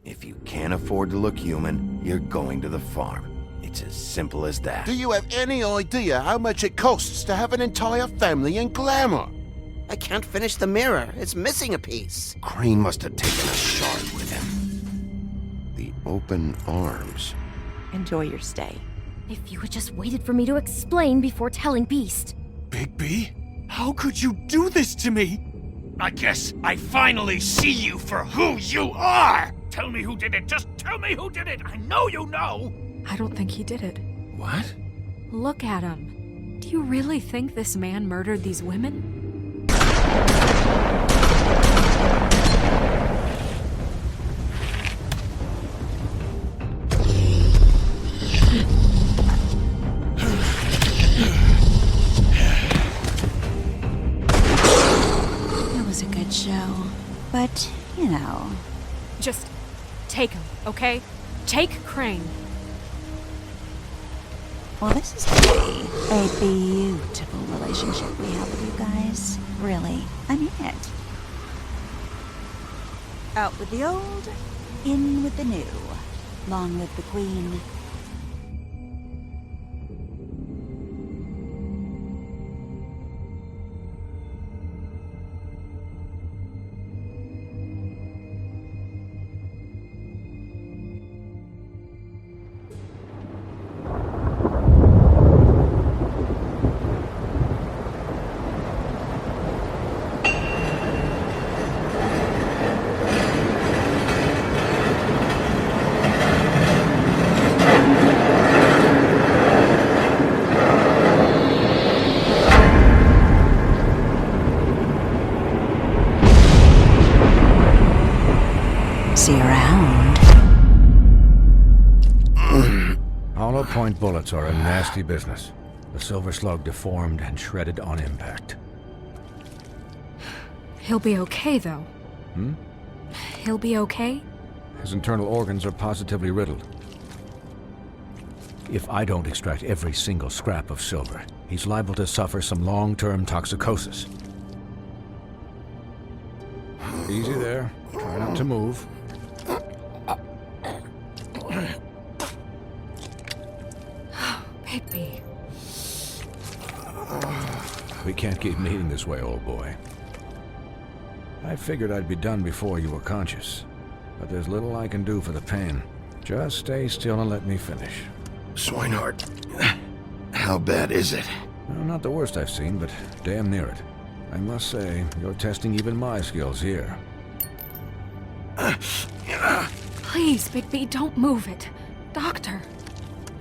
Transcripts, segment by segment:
If you can't afford to look human, you're going to the farm. It's as simple as that. Do you have any idea how much it costs to have an entire family in glamour? I can't finish the mirror. It's missing a piece. Crane must have taken a shard with him. The open arms. Enjoy your stay. If you had just waited for me to explain before telling Beast. Bigby? How could you do this to me? I guess I finally see you for who you are! Tell me who did it! Just tell me who did it! I know you know! I don't think he did it. What? Look at him. Do you really think this man murdered these women? It was a good show. But, you know... Just take him, okay? Take Crane. Well, this is gonna be a beautiful relationship we have with you guys. Really. I mean it. Out with the old, in with the new. Long live the Queen. See you around. Hollow point bullets are a nasty business. The silver slug deformed and shredded on impact. He'll be okay, though. He'll be okay? His internal organs are positively riddled. If I don't extract every single scrap of silver, he's liable to suffer some long-term toxicosis. Easy there. Try not to move. Bigby. We can't keep meeting this way, old boy. I figured I'd be done before you were conscious, but there's little I can do for the pain. Just stay still and let me finish. Swinehart, how bad is it? Well, not the worst I've seen, but damn near it. I must say, you're testing even my skills here. Please, Bigby, don't move it. Doctor.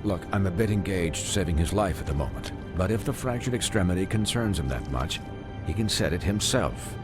Look, I'm a bit engaged saving his life at the moment, but if the fractured extremity concerns him that much, he can set it himself.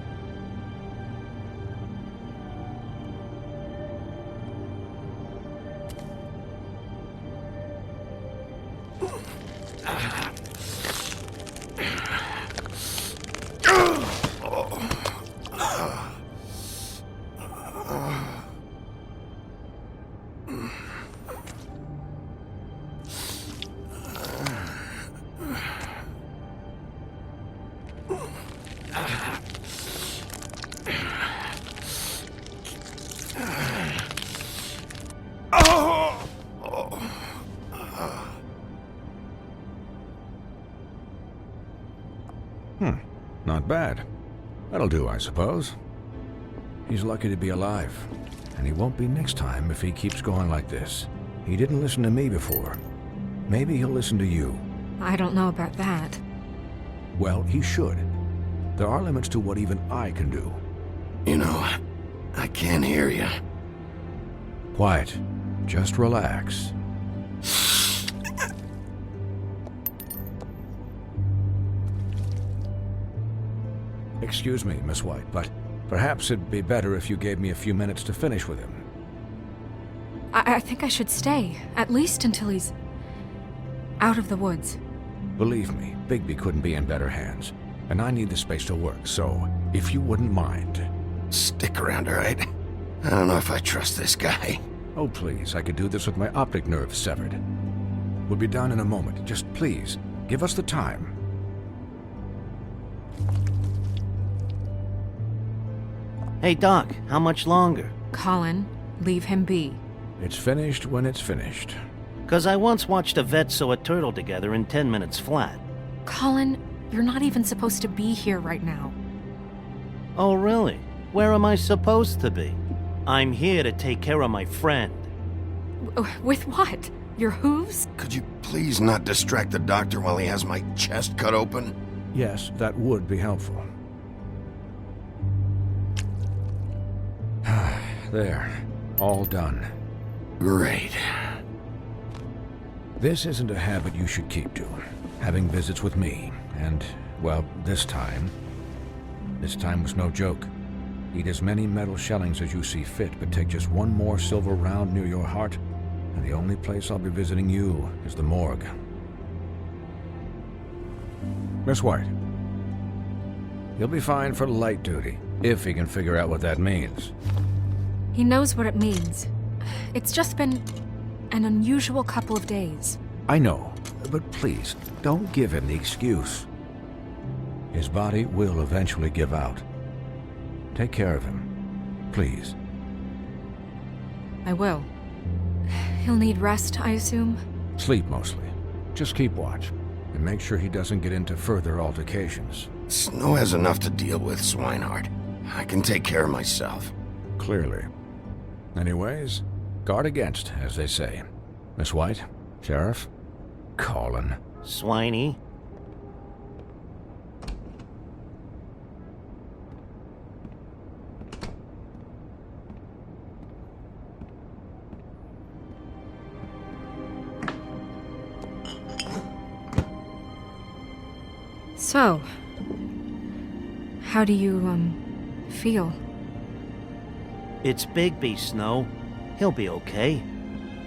Not bad. That'll do, I suppose. He's lucky to be alive, and he won't be next time if he keeps going like this. He didn't listen to me before. Maybe he'll listen to you. I don't know about that. Well, he should. There are limits to what even I can do. You know, I can't hear you. Quiet. Just relax. Excuse me, Miss White, but perhaps it'd be better if you gave me a few minutes to finish with him. I think I should stay, at least until he's out of the woods. Believe me, Bigby couldn't be in better hands, and I need the space to work, so if you wouldn't mind. Stick around, all right? I don't know if I trust this guy. Oh, please, I could do this with my optic nerve severed. We'll be done in a moment. Just please, give us the time. Hey, Doc, how much longer? Colin, leave him be. It's finished when it's finished. 'Cause I once watched a vet sew a turtle together in 10 minutes flat. Colin, you're not even supposed to be here right now. Oh, really? Where am I supposed to be? I'm here to take care of my friend. With what? Your hooves? Could you please not distract the doctor while he has my chest cut open? Yes, that would be helpful. There. All done. Great. This isn't a habit you should keep to. Having visits with me. And, well, this time was no joke. Eat as many metal shellings as you see fit, but take just one more silver round near your heart, and the only place I'll be visiting you is the morgue. Miss White. You'll be fine for light duty, if he can figure out what that means. He knows what it means. It's just been an unusual couple of days. I know, but please, don't give him the excuse. His body will eventually give out. Take care of him, please. I will. He'll need rest, I assume? Sleep mostly. Just keep watch, and make sure he doesn't get into further altercations. Snow has enough to deal with, Swinehart. I can take care of myself. Clearly. Anyways, guard against, as they say. Miss White, Sheriff, Colin. Swiney. So, how do you, feel? It's Bigby, Snow. He'll be okay.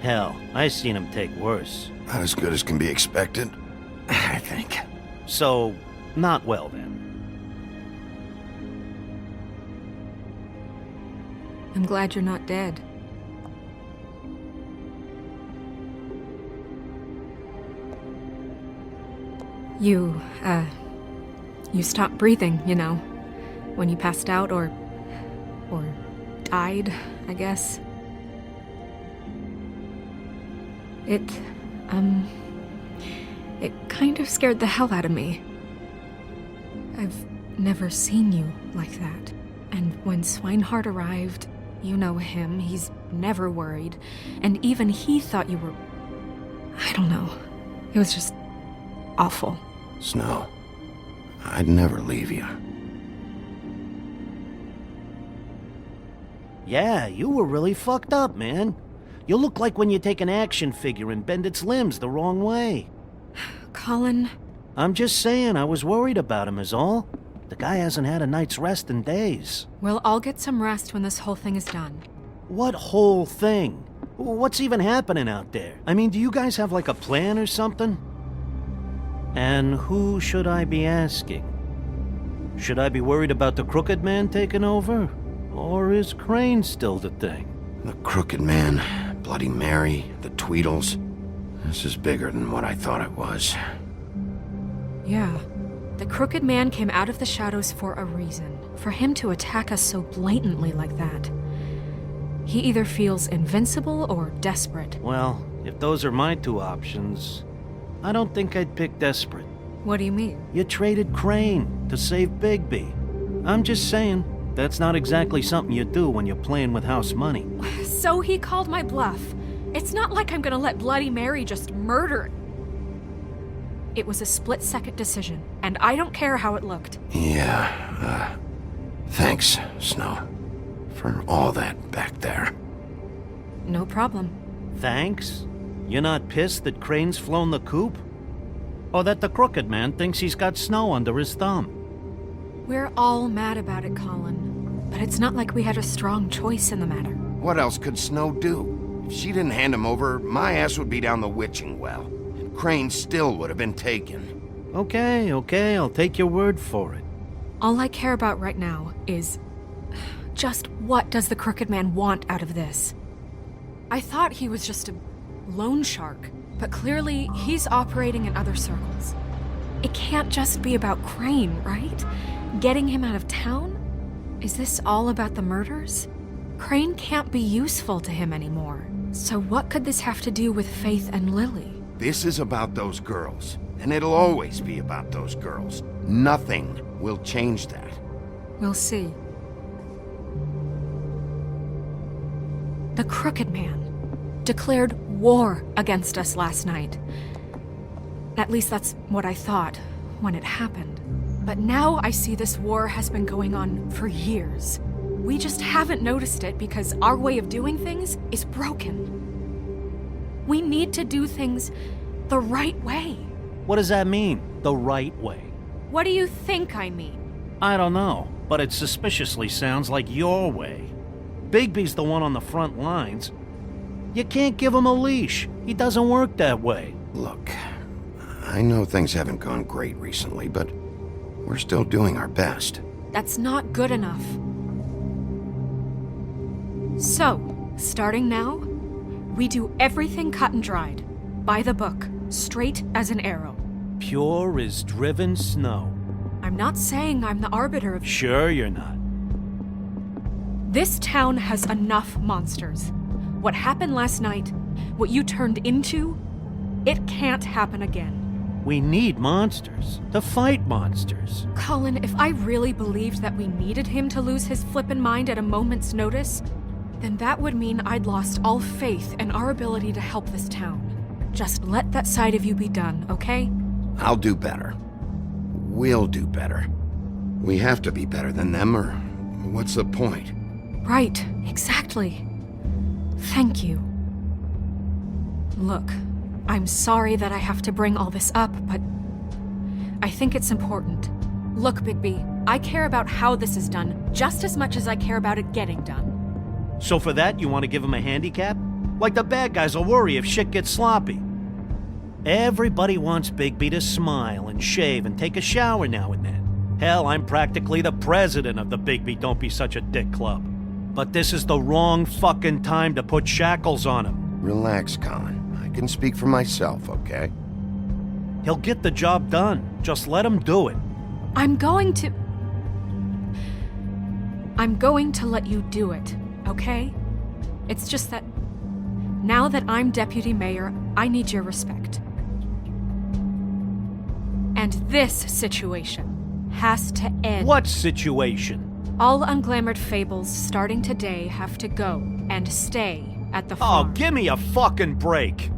Hell, I seen him take worse. Not as good as can be expected, I think. So, not well then. I'm glad you're not dead. You stopped breathing, you know, when you passed out or died, I guess. It kind of scared the hell out of me. I've never seen you like that. And when Swinehart arrived, you know him, he's never worried. And even he thought you were... I don't know. It was just awful. Snow, I'd never leave you. Yeah, you were really fucked up, man. You look like when you take an action figure and bend its limbs the wrong way. Colin... I'm just saying, I was worried about him is all. The guy hasn't had a night's rest in days. Well, I'll get some rest when this whole thing is done. What whole thing? What's even happening out there? I mean, do you guys have like a plan or something? And who should I be asking? Should I be worried about the Crooked Man taking over? Or is Crane still the thing? The Crooked Man, Bloody Mary, the Tweedles. This is bigger than what I thought it was. Yeah. The Crooked Man came out of the shadows for a reason. For him to attack us so blatantly like that. He either feels invincible or desperate. Well, if those are my two options, I don't think I'd pick desperate. What do you mean? You traded Crane to save Bigby. I'm just saying, that's not exactly something you do when you're playing with house money. So he called my bluff. It's not like I'm gonna let Bloody Mary just murder. It was a split-second decision, and I don't care how it looked. Yeah, thanks, Snow, for all that back there. No problem. Thanks? You're not pissed that Crane's flown the coop? Or that the Crooked Man thinks he's got Snow under his thumb? We're all mad about it, Colin. But it's not like we had a strong choice in the matter. What else could Snow do? If she didn't hand him over, my ass would be down the witching well. And Crane still would have been taken. Okay, I'll take your word for it. All I care about right now is... just what does the Crooked Man want out of this? I thought he was just a loan shark, but clearly he's operating in other circles. It can't just be about Crane, right? Getting him out of town? Is this all about the murders? Crane can't be useful to him anymore. So what could this have to do with Faith and Lily? This is about those girls, and it'll always be about those girls. Nothing will change that. We'll see. The Crooked Man declared war against us last night. At least that's what I thought when it happened. But now I see this war has been going on for years. We just haven't noticed it because our way of doing things is broken. We need to do things the right way. What does that mean, the right way? What do you think I mean? I don't know, but it suspiciously sounds like your way. Bigby's the one on the front lines. You can't give him a leash. He doesn't work that way. Look, I know things haven't gone great recently, but we're still doing our best. That's not good enough. So, starting now, we do everything cut and dried, by the book, straight as an arrow. Pure as driven snow. I'm not saying I'm the arbiter of... Sure you're not. This town has enough monsters. What happened last night, what you turned into, it can't happen again. We need monsters to fight monsters. Colin, if I really believed that we needed him to lose his flippin' mind at a moment's notice, then that would mean I'd lost all faith in our ability to help this town. Just let that side of you be done, okay? I'll do better. We'll do better. We have to be better than them, or what's the point? Right, exactly. Thank you. Look, I'm sorry that I have to bring all this up, but I think it's important. Look, Bigby, I care about how this is done just as much as I care about it getting done. So for that, you want to give him a handicap? Like the bad guys will worry if shit gets sloppy. Everybody wants Bigby to smile and shave and take a shower now and then. Hell, I'm practically the president of the Bigby Don't Be Such a Dick Club. But this is the wrong fucking time to put shackles on him. Relax, Colin. I can speak for myself, okay? He'll get the job done. Just let him do it. I'm going to let you do it, okay? It's just that now that I'm deputy mayor, I need your respect. And this situation has to end. What situation? All unglamored fables starting today have to go and stay at the farm. Oh, give me a fucking break.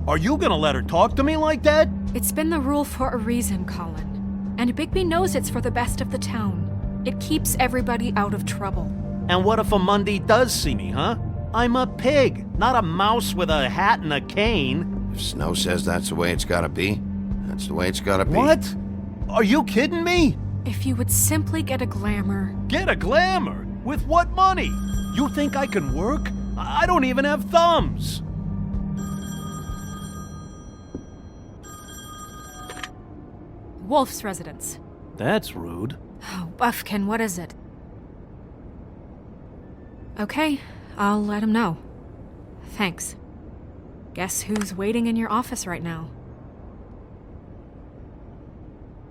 Are you gonna let her talk to me like that? It's been the rule for a reason, Colin. And Bigby knows it's for the best of the town. It keeps everybody out of trouble. And what if a Monday does see me, huh? I'm a pig, not a mouse with a hat and a cane. If Snow says that's the way it's gotta be, that's the way it's gotta be. What? Are you kidding me? If you would simply get a glamour. Get a glamour? With what money? You think I can work? I don't even have thumbs. Wolf's residence. That's rude. Oh, Buffkin, what is it? Okay, I'll let him know. Thanks. Guess who's waiting in your office right now?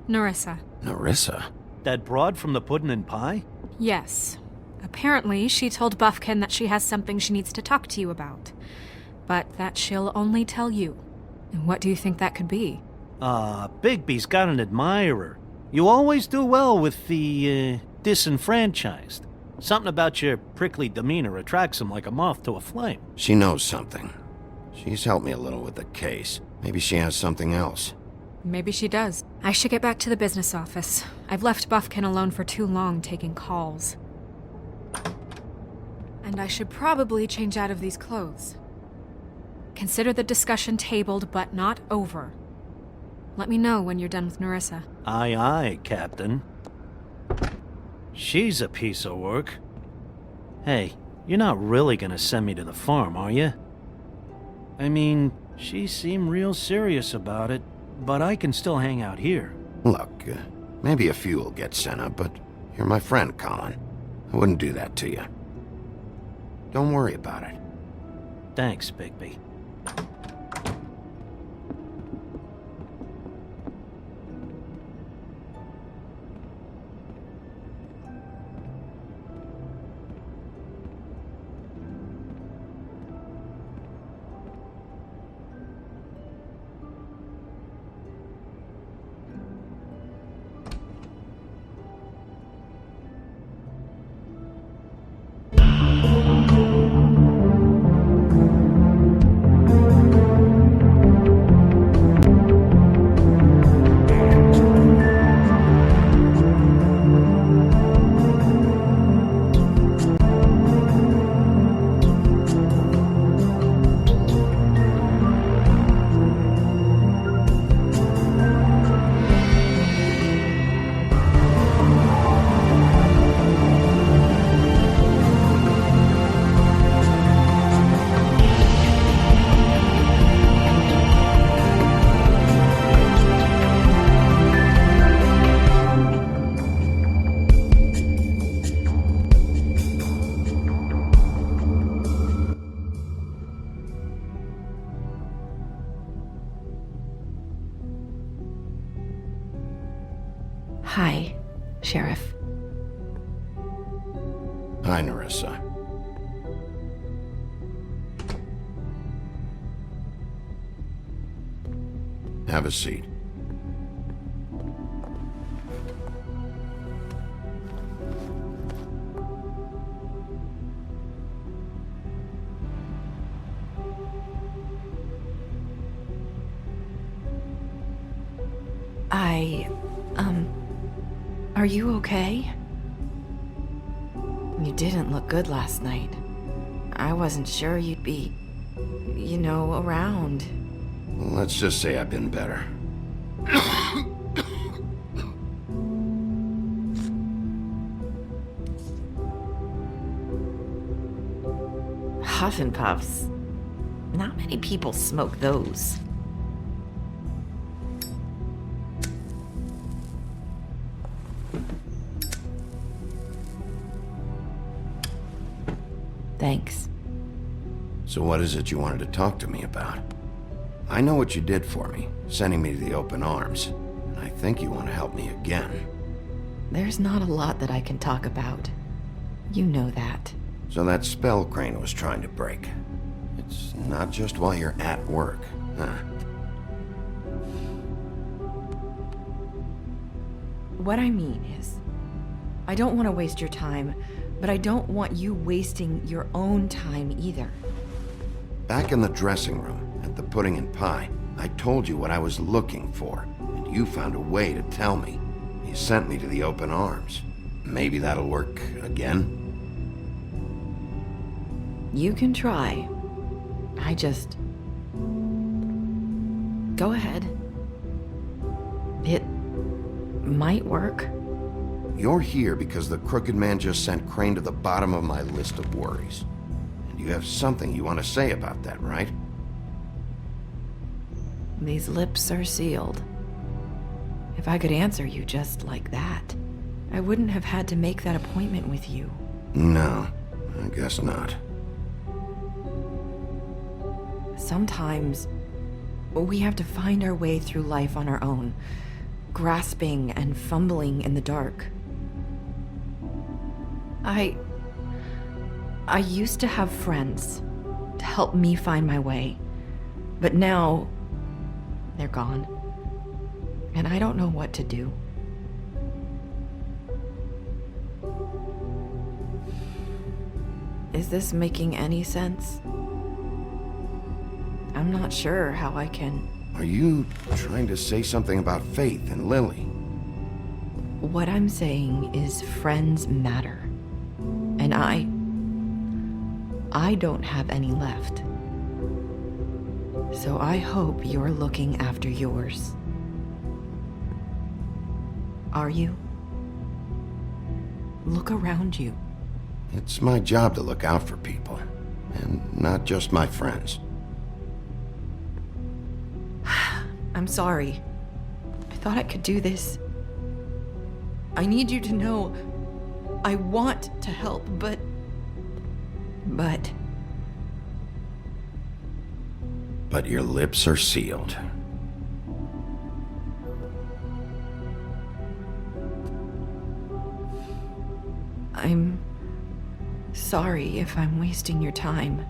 Narrisa. Narrisa? That broad from the puddin' and pie? Yes. Apparently, she told Buffkin that she has something she needs to talk to you about. But that she'll only tell you. And what do you think that could be? Bigby's got an admirer. You always do well with the, disenfranchised. Something about your prickly demeanor attracts him like a moth to a flame. She knows something. She's helped me a little with the case. Maybe she has something else. Maybe she does. I should get back to the business office. I've left Buffkin alone for too long taking calls. And I should probably change out of these clothes. Consider the discussion tabled but not over. Let me know when you're done with Narissa. Aye, aye, Captain. She's a piece of work. Hey, you're not really gonna send me to the farm, are you? I mean, she seemed real serious about it, but I can still hang out here. Look, maybe a few will get sent up, but you're my friend, Colin. I wouldn't do that to you. Don't worry about it. Thanks, Bigby. Hi, Sheriff. Hi, Narrisa. Have a seat. Are you okay? You didn't look good last night. I wasn't sure you'd be, around. Let's just say I've been better. Huff and puffs. Not many people smoke those. Thanks. So what is it you wanted to talk to me about? I know what you did for me, sending me to the open arms. And I think you want to help me again. There's not a lot that I can talk about. You know that. So that spell Crane was trying to break. It's not just while you're at work, huh? What I mean is, I don't want to waste your time, but I don't want you wasting your own time either. Back in the dressing room, at the pudding and pie, I told you what I was looking for, and you found a way to tell me. You sent me to the open arms. Maybe that'll work again? You can try. Go ahead. It might work. You're here because the Crooked Man just sent Crane to the bottom of my list of worries. And you have something you want to say about that, right? These lips are sealed. If I could answer you just like that, I wouldn't have had to make that appointment with you. No, I guess not. Sometimes, we have to find our way through life on our own, grasping and fumbling in the dark. I used to have friends to help me find my way, but now they're gone, and I don't know what to do. Is this making any sense? I'm not sure how I can... Are you trying to say something about Faith and Lily? What I'm saying is friends matter. And I don't have any left. So I hope you're looking after yours. Are you? Look around you. It's my job to look out for people, and not just my friends. I'm sorry. I thought I could do this. I need you to know I want to help, but... But your lips are sealed. I'm sorry if I'm wasting your time.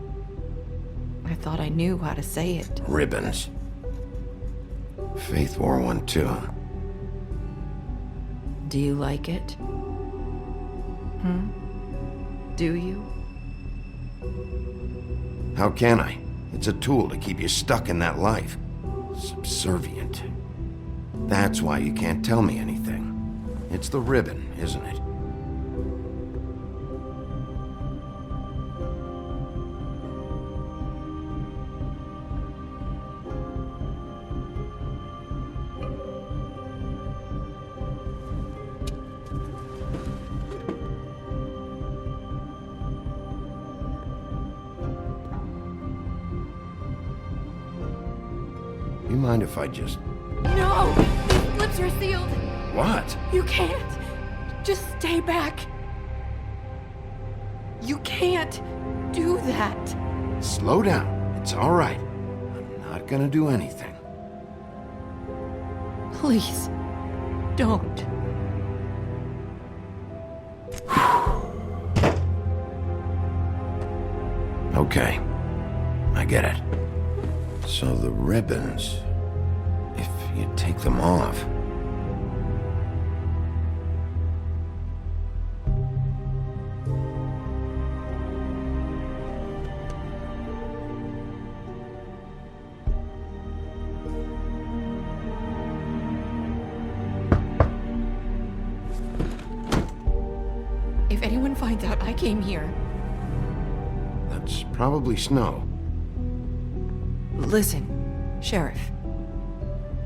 I thought I knew how to say it. Ribbons. Faith wore one too. Do you like it? Do you? How can I? It's a tool to keep you stuck in that life. Subservient. That's why you can't tell me anything. It's the ribbon, isn't it? You mind if I just... No! These lips are sealed! What? You can't! Just stay back! You can't do that! Slow down. It's all right. I'm not gonna do anything. Please, don't. Okay. I get it. So the ribbons... If you take them off... If anyone finds out I came here... That's probably snow. Listen, Sheriff.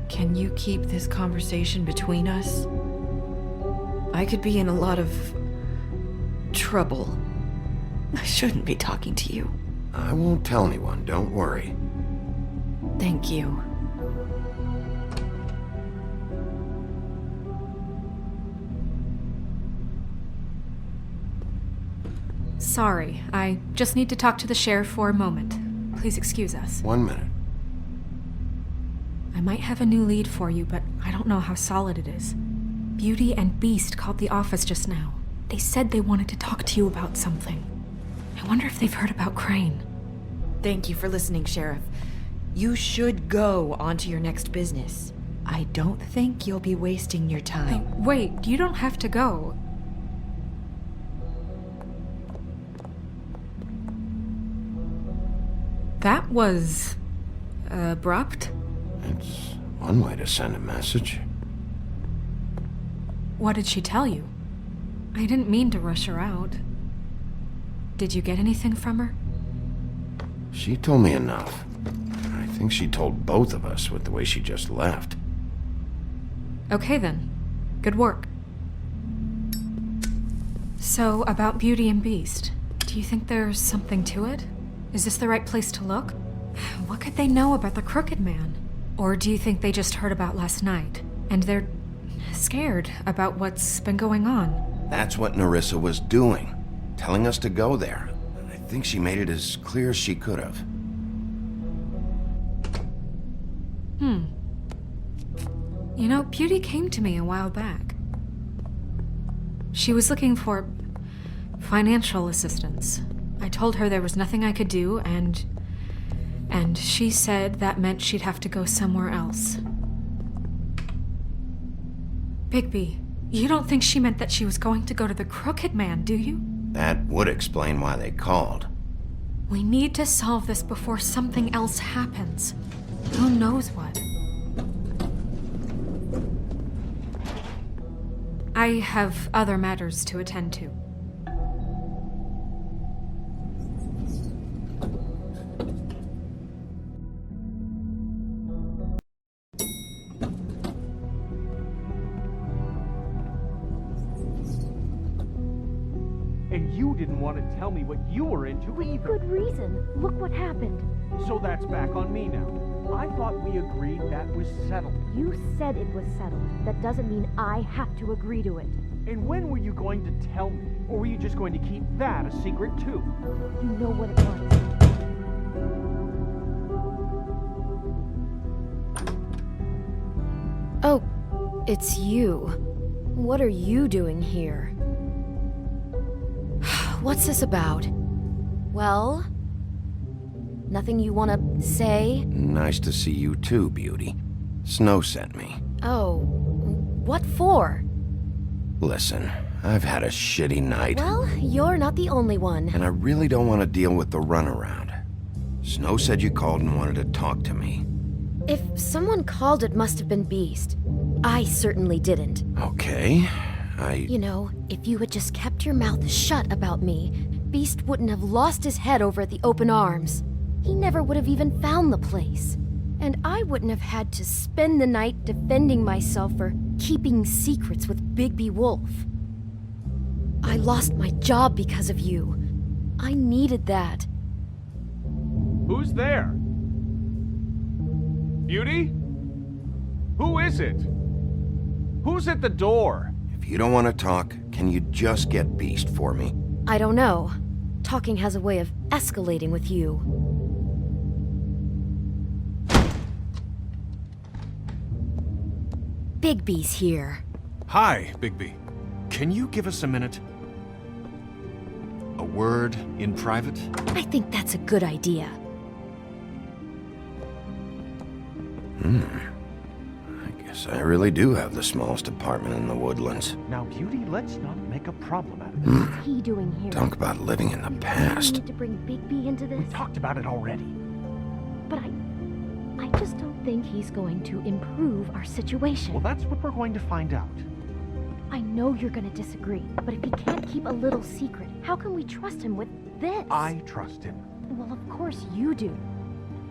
Can you keep this conversation between us? I could be in a lot of... trouble. I shouldn't be talking to you. I won't tell anyone, don't worry. Thank you. Sorry, I just need to talk to the sheriff for a moment. Please excuse us. 1 minute. I might have a new lead for you, but I don't know how solid it is. Beauty and Beast called the office just now. They said they wanted to talk to you about something. I wonder if they've heard about Crane. Thank you for listening, Sheriff. You should go on to your next business. I don't think you'll be wasting your time. Wait, you don't have to go. That was... abrupt? It's one way to send a message. What did she tell you? I didn't mean to rush her out. Did you get anything from her? She told me enough. I think she told both of us with the way she just left. Okay then. Good work. So, about Beauty and Beast, do you think there's something to it? Is this the right place to look? What could they know about the Crooked Man? Or do you think they just heard about last night, and they're scared about what's been going on? That's what Narrisa was doing. Telling us to go there. I think she made it as clear as she could have. You know, Beauty came to me a while back. She was looking for financial assistance. I told her there was nothing I could do, and she said that meant she'd have to go somewhere else. Bigby, you don't think she meant that she was going to go to the Crooked Man, do you? That would explain why they called. We need to solve this before something else happens. Who knows what? I have other matters to attend to. You didn't want to tell me what you were into either. Good reason. Look what happened. So that's back on me now. I thought we agreed that was settled. You said it was settled. That doesn't mean I have to agree to it. And when were you going to tell me? Or were you just going to keep that a secret too? You know what it was. Oh, it's you. What are you doing here? What's this about? Well? Nothing you want to say? Nice to see you too, Beauty. Snow sent me. Oh, what for? Listen, I've had a shitty night. Well, you're not the only one. And I really don't want to deal with the runaround. Snow said you called and wanted to talk to me. If someone called, it must have been Beast. I certainly didn't. Okay, You know, if you had just kept your mouth shut about me, Beast wouldn't have lost his head over at the open arms. He never would have even found the place. And I wouldn't have had to spend the night defending myself for keeping secrets with Bigby Wolf. I lost my job because of you. I needed that. Who's there? Beauty? Who is it? Who's at the door? if you don't want to talk, can you just get Beast for me? I don't know. Talking has a way of escalating with you. Bigby's here. Hi, Bigby. Can you give us a minute? A word in private? I think that's a good idea. I guess I really do have the smallest apartment in the woodlands. Now, Beauty, let's not make a problem out of this. What's he doing here? Talk about living in the You past. need to bring Bigby into this? We talked about it already. But I just don't think he's going to improve our situation. Well, that's what we're going to find out. I know you're gonna disagree, but if he can't keep a little secret, how can we trust him with this? I trust him. Well, of course you do.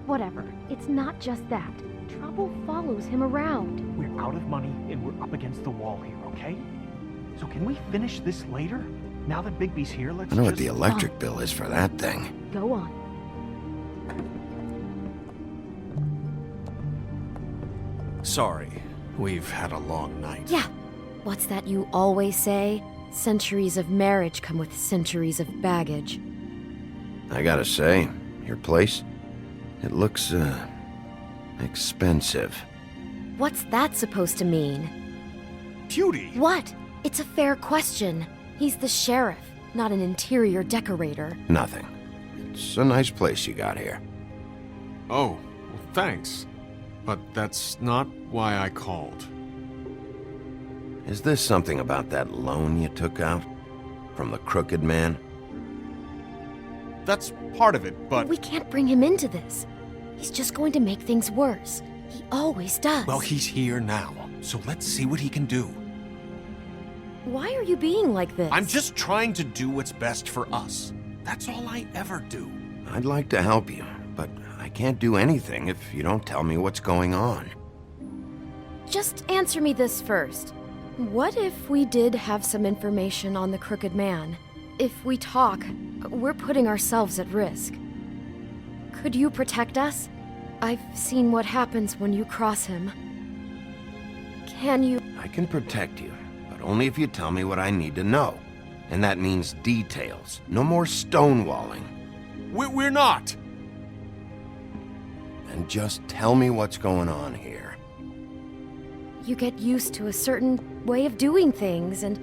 Whatever. It's not just that. Trouble follows him around. We're out of money and we're up against the wall here, okay? So can we finish this later? Now that Bigby's here, let's I know just... what the electric bill is for that thing. Go on. Sorry, we've had a long night. Yeah. What's that you always say? Centuries of marriage come with centuries of baggage. I gotta say, your place, it looks, expensive. What's that supposed to mean? Beauty! What? It's a fair question. He's the sheriff, not an interior decorator. Nothing. It's a nice place you got here. Oh, well, thanks. But that's not why I called. Is this something about that loan you took out? From the Crooked Man? That's part of it, but... We can't bring him into this. He's just going to make things worse. He always does. Well, he's here now, so let's see what he can do. Why are you being like this? I'm just trying to do what's best for us. That's all I ever do. I'd like to help you, but I can't do anything if you don't tell me what's going on. Just answer me this first. What if we did have some information on the Crooked Man? If we talk, we're putting ourselves at risk. Could you protect us? I've seen what happens when you cross him. Can you? I can protect you, but only if you tell me what I need to know. And that means details. No more stonewalling. We're not! And just tell me what's going on here. You get used to a certain way of doing things, and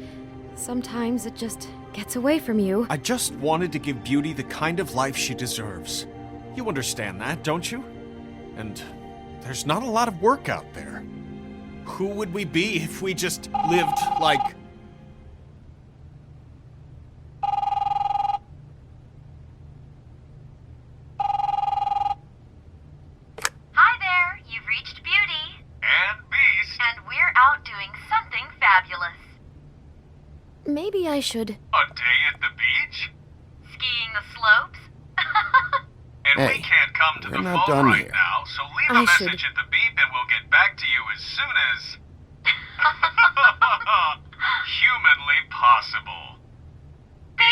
sometimes it just gets away from you. I just wanted to give Beauty the kind of life she deserves. You understand that, don't you? And there's not a lot of work out there. Who would we be if we just lived like... Hi there, you've reached Beauty. And Beast. And we're out doing something fabulous. Maybe I should. A day at the beach? Skiing the slopes? And Hey, we can't come to we're the not phone done right here. now, so leave I a message should- at the beep and we'll get back to you as soon as... humanly possible. Beep!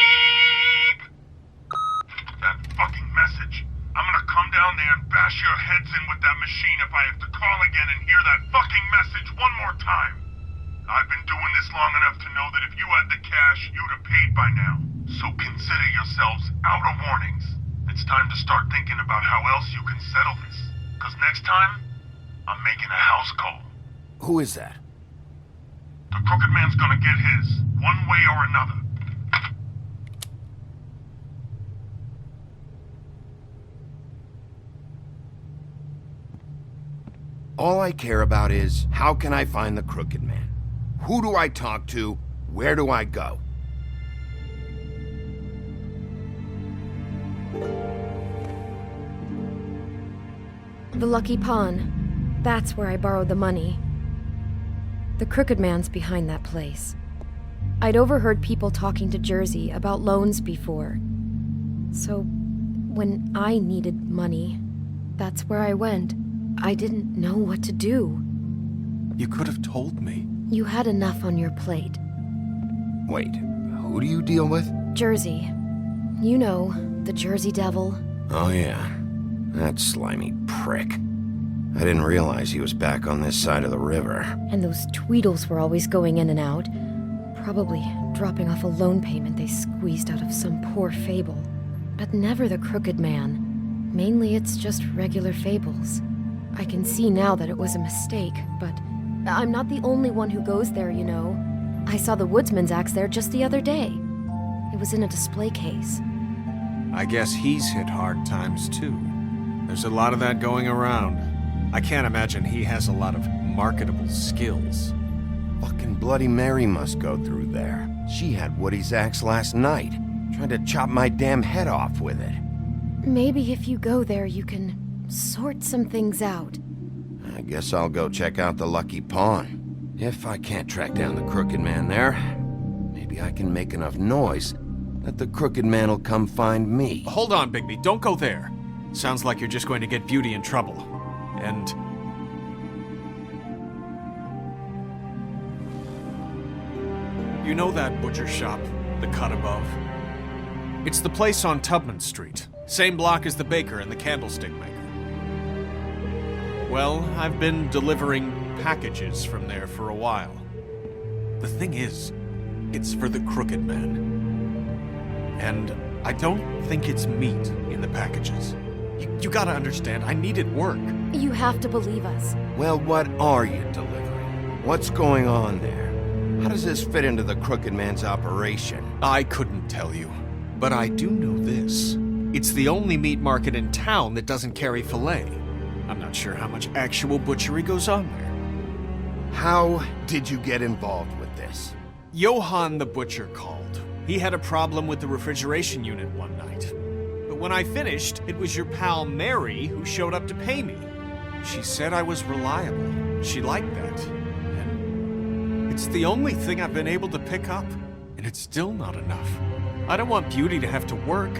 I've been doing this long enough to know that if you had the cash, you'd have paid by now. So consider yourselves out of warnings. It's time to start thinking about how else you can settle this. Because next time, I'm making a house call. Who is that? The Crooked Man's gonna get his, one way or another. All I care about is, how can I find the Crooked Man? Who do I talk to? Where do I go? The Lucky Pawn. That's where I borrowed the money. The Crooked Man's behind that place. I'd overheard people talking to Jersey about loans before. So, when I needed money, that's where I went. I didn't know what to do. You could have told me. You had enough on your plate. Wait, who do you deal with? Jersey. You know, the Jersey Devil. Oh yeah, that slimy prick. I didn't realize he was back on this side of the river. And those Tweedles were always going in and out. Probably dropping off a loan payment they squeezed out of some poor fable. But never the Crooked Man. Mainly it's just regular fables. I can see now that it was a mistake, but I'm not the only one who goes there, you know. I saw the woodsman's axe there just the other day. It was in a display case. I guess he's hit hard times too. There's a lot of that going around. I can't imagine he has a lot of marketable skills. Fucking Bloody Mary must go through there. She had Woody's axe last night. Tried to chop my damn head off with it. Maybe if you go there, you can sort some things out. I guess I'll go check out the Lucky Pawn. If I can't track down the Crooked Man there, maybe I can make enough noise that the Crooked Man will come find me. Hold on, Bigby. Don't go there. Sounds like you're just going to get Beauty in trouble. And... you know that butcher shop, the cut above? It's the place on Tubman Street. Same block as the baker and the candlestick maker. Well, I've been delivering packages from there for a while. The thing is, it's for the Crooked Man. And I don't think it's meat in the packages. You gotta understand, I needed work. You have to believe us. Well, what are you delivering? What's going on there? How does this fit into the Crooked Man's operation? I couldn't tell you, but I do know this. It's the only meat market in town that doesn't carry filet. I'm not sure how much actual butchery goes on there. How did you get involved with this? Johann the butcher called. He had a problem with the refrigeration unit one night. But when I finished, it was your pal Mary who showed up to pay me. She said I was reliable. She liked that. And it's the only thing I've been able to pick up. And it's still not enough. I don't want Beauty to have to work.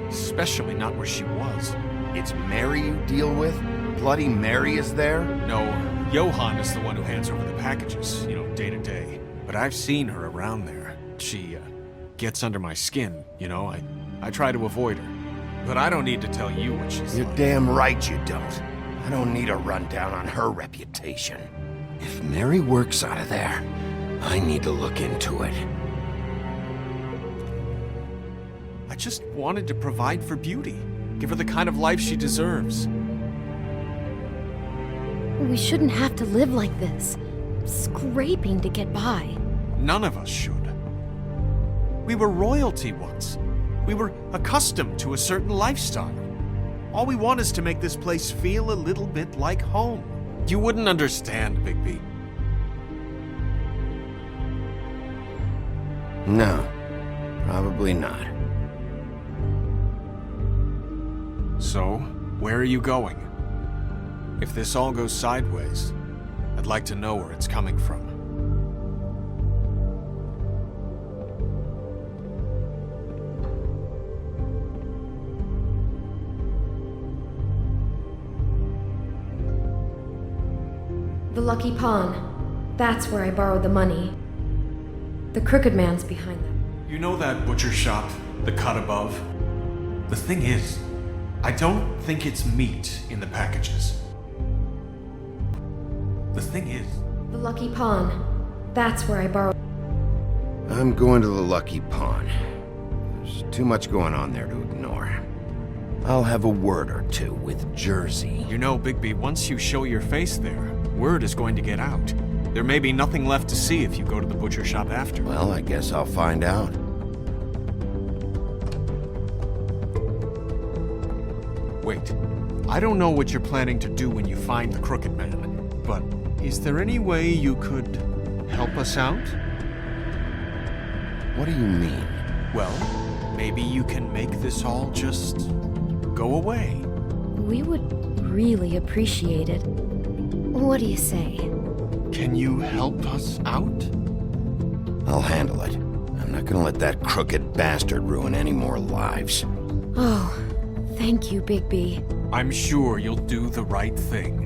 Especially not where she was. It's Mary you deal with? Bloody Mary is there? No, Johann is the one who hands over the packages, you know, day to day. But I've seen her around there. She, gets under my skin, you know? I try to avoid her. But I don't need to tell you what she's You're like. damn right you don't. I don't need a rundown on her reputation. If Mary works out of there, I need to look into it. I just wanted to provide for Beauty. Give her the kind of life she deserves. We shouldn't have to live like this. Scraping to get by. None of us should. We were royalty once. We were accustomed to a certain lifestyle. All we want is to make this place feel a little bit like home. You wouldn't understand, Bigby. No, probably not. So, where are you going? If this all goes sideways, I'd like to know where it's coming from. The Lucky Pawn. That's where I borrowed the money. The Crooked Man's behind them. You know that butcher shop, the cut above? The thing is, I don't think it's meat in the packages. The thing is... The Lucky Pawn. That's where I borrowed. I'm going to the Lucky Pawn. There's too much going on there to ignore. I'll have a word or two with Jersey. You know, Bigby, once you show your face there, word is going to get out. There may be nothing left to see if you go to the butcher shop after. Well, I guess I'll find out. Wait, I don't know what you're planning to do when you find the Crooked Man, but is there any way you could help us out? What do you mean? Well, maybe you can make this all just go away. We would really appreciate it. What do you say? Can you help us out? I'll handle it. I'm not gonna let that crooked bastard ruin any more lives. Oh, thank you, Bigby. I'm sure you'll do the right thing.